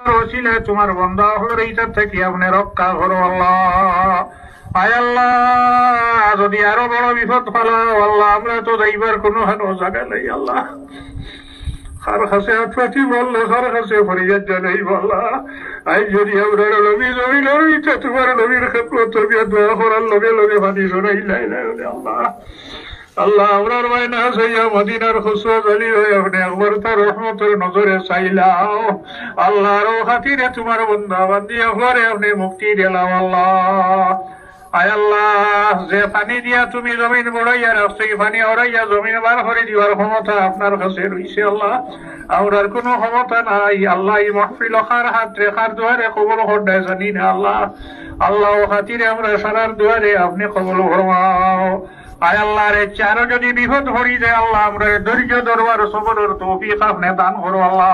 ওসিলায় তোমার বন্ধা হলো এইটার থেকে আপনি রক্ষা করো আল্লাহ। আয় আল্লাহ, যদি আরো বড় বিপদ ফেলাও আল্লাহ, আমরা তো যাইবার কোনো জায়গা নেই আল্লাহ। কার কাছে আত্মাটি বললো, কার কাছে ফরিয়াদ জানাই বললা। আই যদি আমরা নবী জমি লড়িতে তোমার নবীর ক্ষেত্রে দোয়া করার লগে লগে পানি শোনাই লাই আল্লাহ। আল্লাহ আমরার মায়না চাইয়া মদিনার খুশো জালি হয়ে আপনি একবার তার রহমতের নজরে চাইলাও আল্লাহ। আরো খাতিরে তোমার বন্ধা বান্ধি একবারে আপনি মুক্তি দিলাম আল্লাহ। আয় আল্লাহ, যে পানি দিয়া তুমি জমিন বড়াইয়া রাখছো, পানি ওড়াইয়া জমিন বার করে দিবার ক্ষমতা আপনার কাছে রয়েছে আল্লাহ। আমরার কোনো ক্ষমতা নাই আল্লাহ। এই মাহফিল খার হাত রেখার দুয়ারে কবল হড্ডায় জানি না আল্লাহ। আল্লাহ খাতিরে আমরা সারার দুয়ারে আপনি কবল ফরমাও। আয় আল্লাহ রে, চারো যদি বিপদ হরি যায় আল্লাহ, আমরা ধৈর্য ধরবার সবরের তৌফিক আপনি দান করো আল্লাহ।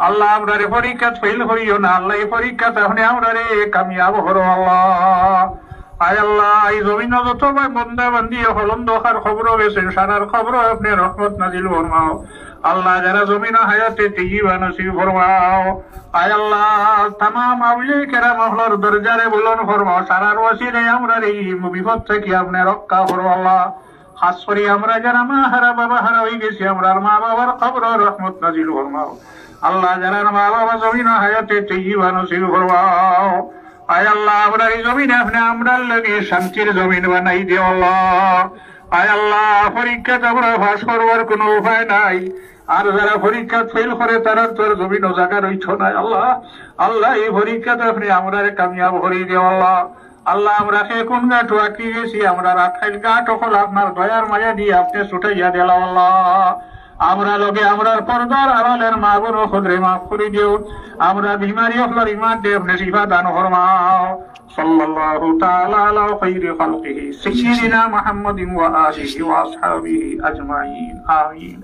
আল্লাহ আমরা রে পরীক্ষা ফেল হইও না আল্লাহ, এই পরীক্ষাতে আপনি আমরা রে কামিয়াব করো আল্লাহ। আয় আল্লাহ, এই জমিন যত বন্দা বান্দি হলন্দ খার খবর গেছেন, সারার খবর আপনি রহমত নাজিল ফরমাও আল্লাহ। যারা জমিন হায়াতে তেজিবা নসিব ফরমাও। আয় আল্লাহ, তামাম আউলিয়া কেরাম আল্লাহর দরজারে বুলন্দ ফরমাও। সারার ওয়াসিলায় আমরা এই বিপদ থেকে আপনি রক্ষা করো আল্লাহ। খাস করে আমরা যারা মা হারা বাবা হারা হয়ে গেছি, আমরা মা বাবার খবর রহমত নাজিল ফরমাও আল্লাহ। যারা মা বাবা জমিন হায়াতে তেজিবা নসিব ফরমাও। আয় আল্লাহ, আমরা এই জমিন আপনি আমরা লাগে শান্তির জমিন বানাই দিও আল্লাহ। আয় আল্লাহ, পরীক্ষাতে আমরা পাস করবার কোনো উপায় নাই, আর যারা পরীক্ষা ফেল করে তারা তোর জমিন ও জায়গা রইছ নাই আল্লাহ। আল্লাহ, এই পরীক্ষাতে আপনি আমরা কামিয়াব করে দিও আল্লাহ। আল্লাহ, আমরা কোন গাঠ আঁকি গেছি, আমরা রাখাইল গাঠ হল আপনার দয়ার মায়া দিয়ে আপনি ছুটাইয়া দিলাম আল্লাহ। আমরা লগে আমরার পর্দার আড়ালের মা বোন খদরে মাফ করে দিও। আমরা বিমারি হলার ইমান দিয়ে আপনি শিফা দান ফরমাও। সাল্লাল্লাহু তাআলা আলা খায়রি খালকিহি সাইয়্যিদিনা মুহাম্মাদিন ওয়া আলিহি ওয়া আসহাবিহি আজমাইন। আমিন।